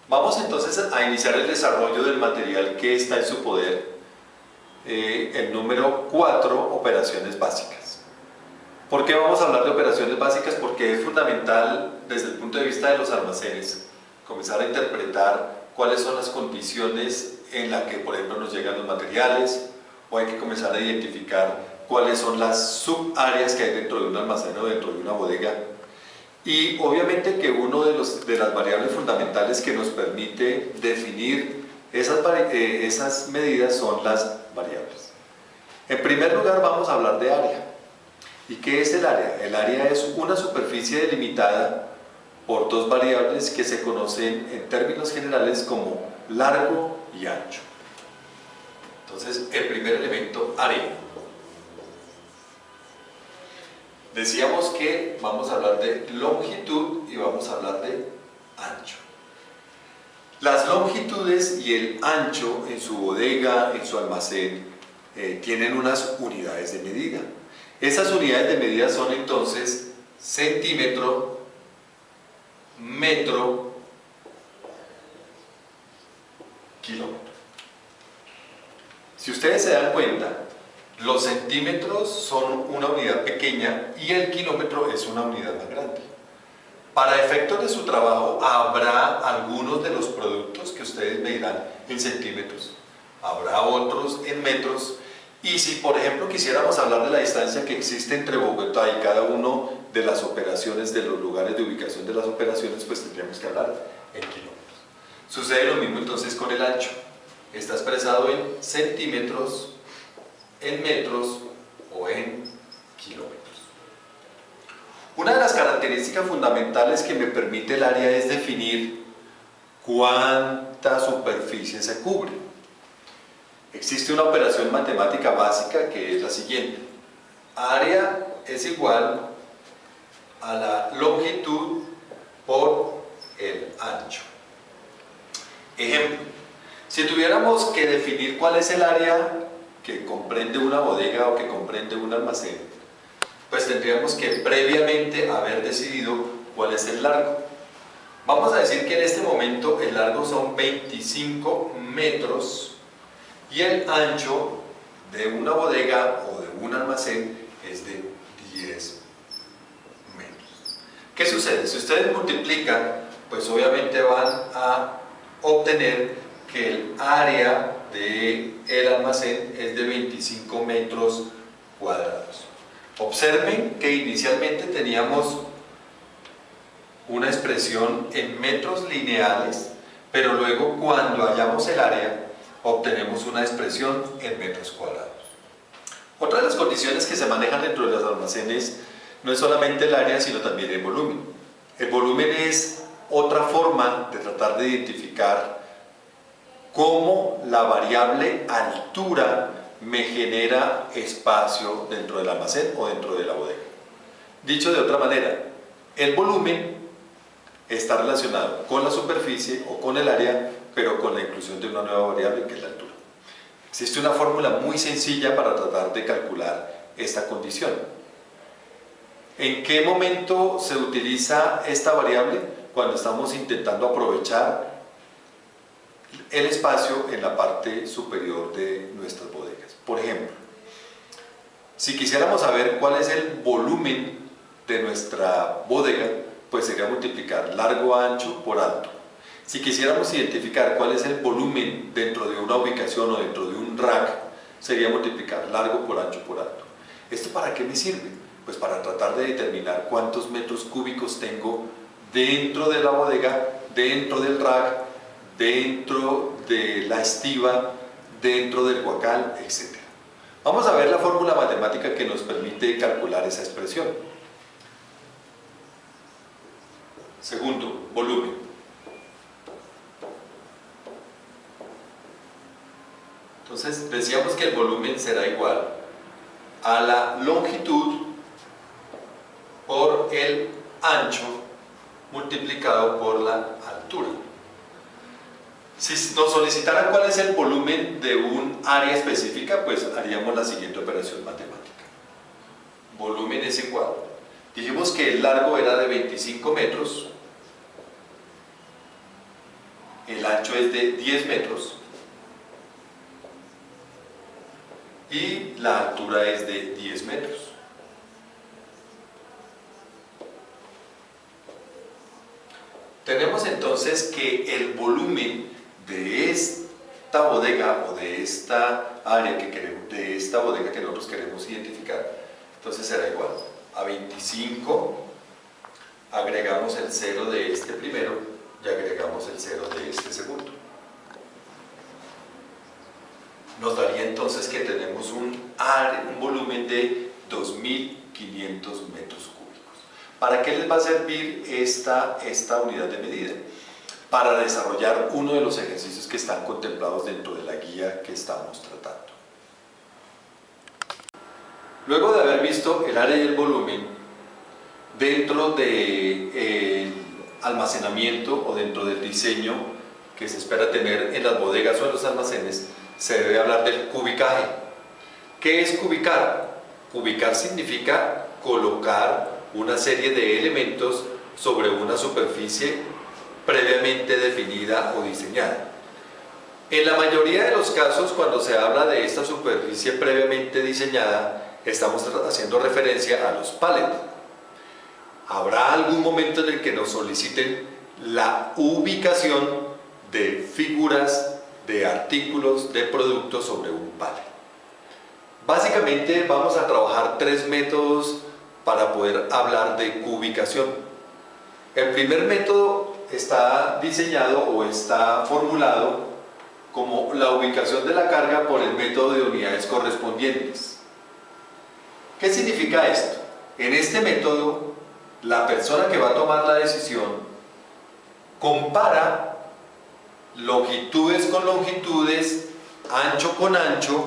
Vamos entonces a iniciar el desarrollo del material que está en su poder, el número 4, operaciones básicas. ¿Por qué vamos a hablar de operaciones básicas? Porque es fundamental desde el punto de vista de los almacenes comenzar a interpretar cuáles son las condiciones en las que, por ejemplo, nos llegan los materiales, o hay que comenzar a identificar cuáles son las subáreas que hay dentro de un almacén o dentro de una bodega. Y obviamente que uno de las variables fundamentales que nos permite definir esas medidas son las variables. En primer lugar vamos a hablar de área. ¿Y qué es el área? El área es una superficie delimitada por dos variables que se conocen en términos generales como largo y ancho. Entonces, el primer elemento, área. Decíamos que vamos a hablar de longitud y vamos a hablar de ancho. Las longitudes y el ancho en su bodega, en su almacén, tienen unas unidades de medida. Esas unidades de medida son entonces centímetro, metro, kilómetro. Si ustedes se dan cuenta, los centímetros son una unidad pequeña y el kilómetro es una unidad más grande. Para efectos de su trabajo, habrá algunos de los productos que ustedes medirán en centímetros, habrá otros en metros, y si por ejemplo quisiéramos hablar de la distancia que existe entre Bogotá y cada uno de las operaciones, de los lugares de ubicación de las operaciones, pues tendríamos que hablar en kilómetros. Sucede lo mismo entonces con el ancho. Está expresado en centímetros, en metros o en kilómetros. Una de las características fundamentales que me permite el área es definir cuánta superficie se cubre. Existe una operación matemática básica que es la siguiente. Área es igual a la longitud por el ancho. Ejemplo, si tuviéramos que definir cuál es el área que comprende una bodega o que comprende un almacén, pues tendríamos que previamente haber decidido cuál es el largo. Vamos a decir que en este momento el largo son 25 metros y el ancho de una bodega o de un almacén es de 10 metros. ¿Qué sucede? Si ustedes multiplican, pues obviamente van a obtener que el área del almacén es de 25 metros cuadrados. Observen que inicialmente teníamos una expresión en metros lineales, pero luego cuando hallamos el área obtenemos una expresión en metros cuadrados. Otra de las condiciones que se manejan dentro de los almacenes no es solamente el área, sino también el volumen. El volumen es otra forma de tratar de identificar cómo la variable altura me genera espacio dentro del almacén o dentro de la bodega. Dicho de otra manera, el volumen está relacionado con la superficie o con el área, pero con la inclusión de una nueva variable que es la altura. Existe una fórmula muy sencilla para tratar de calcular esta condición. ¿En qué momento se utiliza esta variable? Cuando estamos intentando aprovechar el espacio en la parte superior de nuestras bodegas. Por ejemplo, si quisiéramos saber cuál es el volumen de nuestra bodega, pues sería multiplicar largo a ancho por alto. Si quisiéramos identificar cuál es el volumen dentro de una ubicación o dentro de un rack, sería multiplicar largo por ancho por alto. ¿Esto para qué me sirve? Pues para tratar de determinar cuántos metros cúbicos tengo dentro de la bodega, dentro del rack, dentro de la estiba, dentro del guacal, etc. Vamos a ver la fórmula matemática que nos permite calcular esa expresión. Segundo, volumen. Entonces decíamos que el volumen será igual a la longitud por el ancho multiplicado por la altura. Si nos solicitaran cuál es el volumen de un área específica, pues haríamos la siguiente operación matemática. Volumen es igual. Dijimos que el largo era de 25 metros el ancho es de 10 metros y la altura es de 10 metros. Tenemos entonces que el volumen de esta bodega o de esta área que queremos, de esta bodega que nosotros queremos identificar, entonces será igual a 25, agregamos el 0 de este primero y agregamos el 0 de este segundo. Nos daría entonces que tenemos un volumen de 2.500 metros cúbicos. ¿Para qué les va a servir esta unidad de medida? Para desarrollar uno de los ejercicios que están contemplados dentro de la guía que estamos tratando. Luego de haber visto el área y el volumen, dentro del almacenamiento o dentro del diseño que se espera tener en las bodegas o en los almacenes, se debe hablar del cubicaje. ¿Qué es cubicar? Cubicar significa colocar una serie de elementos sobre una superficie previamente definida o diseñada. En la mayoría de los casos, cuando se habla de esta superficie previamente diseñada, estamos haciendo referencia a los pallets. Habrá algún momento en el que nos soliciten la ubicación de figuras, de artículos, de productos sobre un pallet. Básicamente vamos a trabajar tres métodos para poder hablar de cubicación. El primer método está diseñado o está formulado como la ubicación de la carga por el método de unidades correspondientes. ¿Qué significa esto? En este método, la persona que va a tomar la decisión compara longitudes con longitudes, ancho con ancho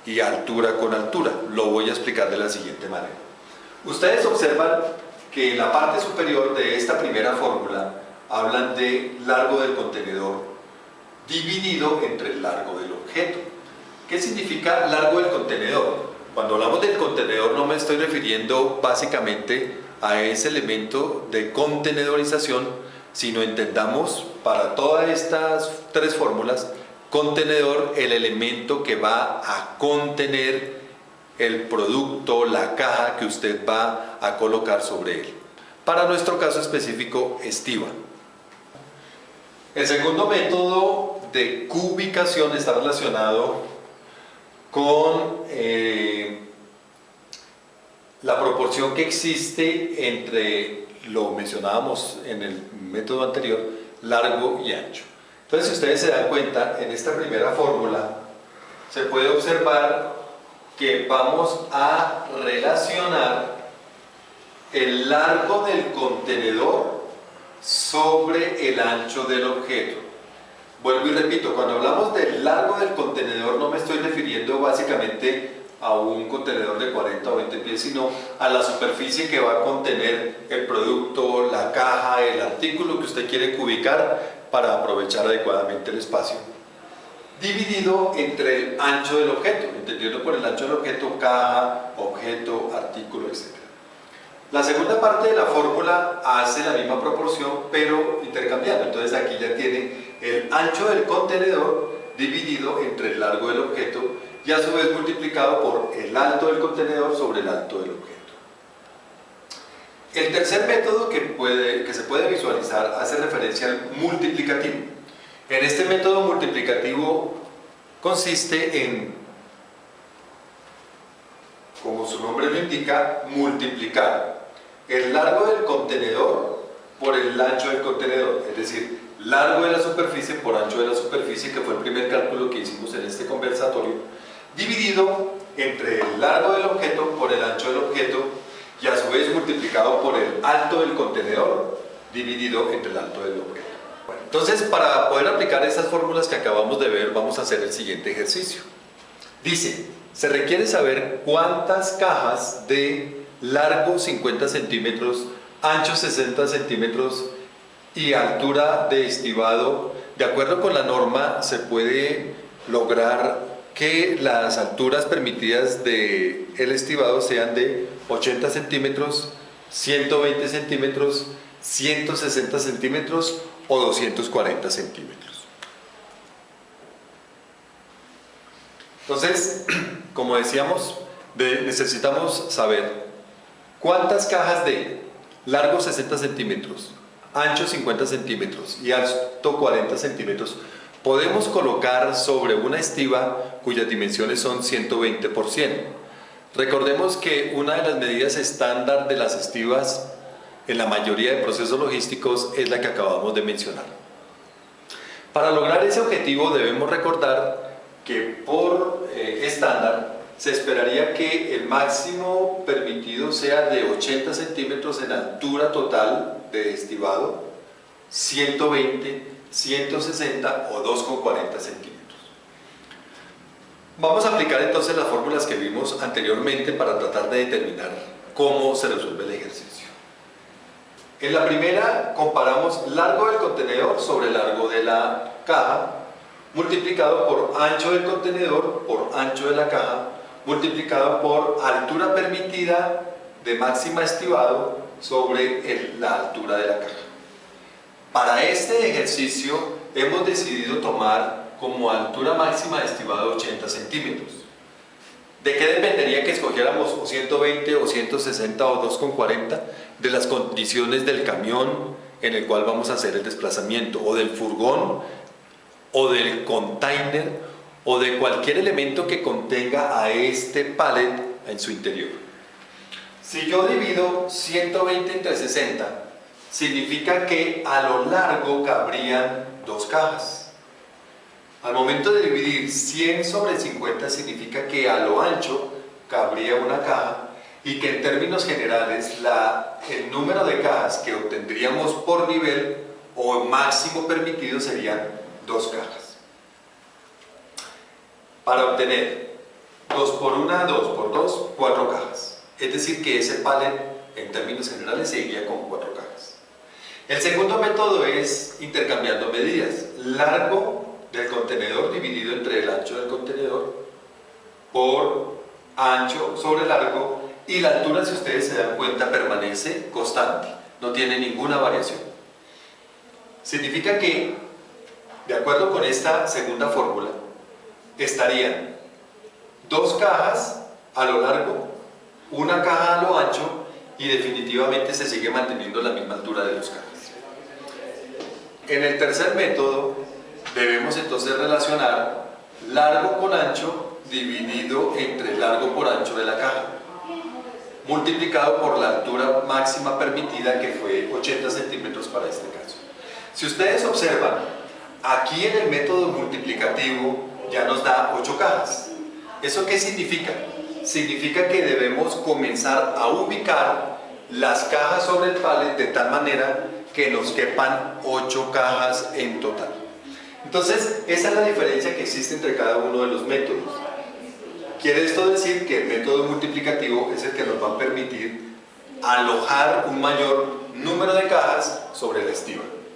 y altura con altura. Lo voy a explicar de la siguiente manera. Ustedes observan que en la parte superior de esta primera fórmula hablan de largo del contenedor dividido entre el largo del objeto. ¿Qué significa largo del contenedor? Cuando hablamos del contenedor no me estoy refiriendo básicamente a ese elemento de contenedorización, sino entendamos para todas estas tres fórmulas, contenedor, el elemento que va a contener el producto, la caja que usted va a colocar sobre él. Para nuestro caso específico, estiva. El segundo método de cubicación está relacionado con la proporción que existe entre, lo mencionábamos en el método anterior, largo y ancho. Entonces, si ustedes se dan cuenta, en esta primera fórmula se puede observar que vamos a relacionar el largo del contenedor sobre el ancho del objeto. Vuelvo y repito, cuando hablamos del largo del contenedor no me estoy refiriendo básicamente a un contenedor de 40 o 20 pies, sino a la superficie que va a contener el producto, la caja, el artículo que usted quiere cubicar para aprovechar adecuadamente el espacio, dividido entre el ancho del objeto, entendiendo por el ancho del objeto caja, objeto, artículo, etc. La segunda parte de la fórmula hace la misma proporción pero intercambiando. Entonces aquí ya tiene el ancho del contenedor dividido entre el largo del objeto y a su vez multiplicado por el alto del contenedor sobre el alto del objeto. El tercer método que se puede visualizar hace referencia al multiplicativo. En este método multiplicativo consiste en, como su nombre lo indica, multiplicar el largo del contenedor por el ancho del contenedor, es decir, largo de la superficie por ancho de la superficie, que fue el primer cálculo que hicimos en este conversatorio, dividido entre el largo del objeto por el ancho del objeto y a su vez multiplicado por el alto del contenedor dividido entre el alto del objeto. Bueno, entonces, para poder aplicar estas fórmulas que acabamos de ver, vamos a hacer el siguiente ejercicio. Dice, se requiere saber cuántas cajas de largo 50 centímetros, ancho 60 centímetros y altura de estibado. De acuerdo con la norma, se puede lograr que las alturas permitidas del estibado sean de 80 centímetros, 120 centímetros, 160 centímetros o 240 centímetros. Entonces, como decíamos, necesitamos saber cuántas cajas de largo 60 centímetros, ancho 50 centímetros y alto 40 centímetros podemos colocar sobre una estiba cuyas dimensiones son 120 por 100. Recordemos que una de las medidas estándar de las estivas en la mayoría de procesos logísticos es la que acabamos de mencionar. Para lograr ese objetivo debemos recordar que por estándar se esperaría que el máximo permitido sea de 80 centímetros en altura total de estibado, 120, 160 o 2,40 centímetros. Vamos a aplicar entonces las fórmulas que vimos anteriormente para tratar de determinar cómo se resuelve el ejercicio. En la primera comparamos largo del contenedor sobre largo de la caja multiplicado por ancho del contenedor por ancho de la caja multiplicado por altura permitida de máxima estibado sobre la altura de la caja. Para este ejercicio hemos decidido tomar como altura máxima de estibado 80 centímetros. ¿De qué dependería que escogiéramos o 120 o 160 o 2,40? De las condiciones del camión en el cual vamos a hacer el desplazamiento, o del furgón, o del container, o de cualquier elemento que contenga a este pallet en su interior. Si yo divido 120 entre 60, significa que a lo largo cabrían dos cajas. Al momento de dividir 100 sobre 50 significa que a lo ancho cabría una caja y que en términos generales el número de cajas que obtendríamos por nivel o máximo permitido serían dos cajas. Para obtener 2 por 1, 2 por 2, 4 cajas. Es decir que ese pallet en términos generales seguiría con 4 cajas. El segundo método es intercambiando medidas. Largo del contenedor dividido entre el ancho del contenedor por ancho sobre largo, y la altura, si ustedes se dan cuenta, permanece constante, no tiene ninguna variación. Significa que, de acuerdo con esta segunda fórmula, estarían dos cajas a lo largo, una caja a lo ancho, y definitivamente se sigue manteniendo la misma altura de dos cajas. En el tercer método debemos entonces relacionar largo con ancho dividido entre largo por ancho de la caja, multiplicado por la altura máxima permitida, que fue 80 centímetros para este caso. Si ustedes observan, aquí en el método multiplicativo ya nos da 8 cajas. ¿Eso qué significa? Significa que debemos comenzar a ubicar las cajas sobre el pallet de tal manera que nos quepan 8 cajas en total. Entonces, esa es la diferencia que existe entre cada uno de los métodos. Quiere esto decir que el método multiplicativo es el que nos va a permitir alojar un mayor número de cajas sobre la estiba.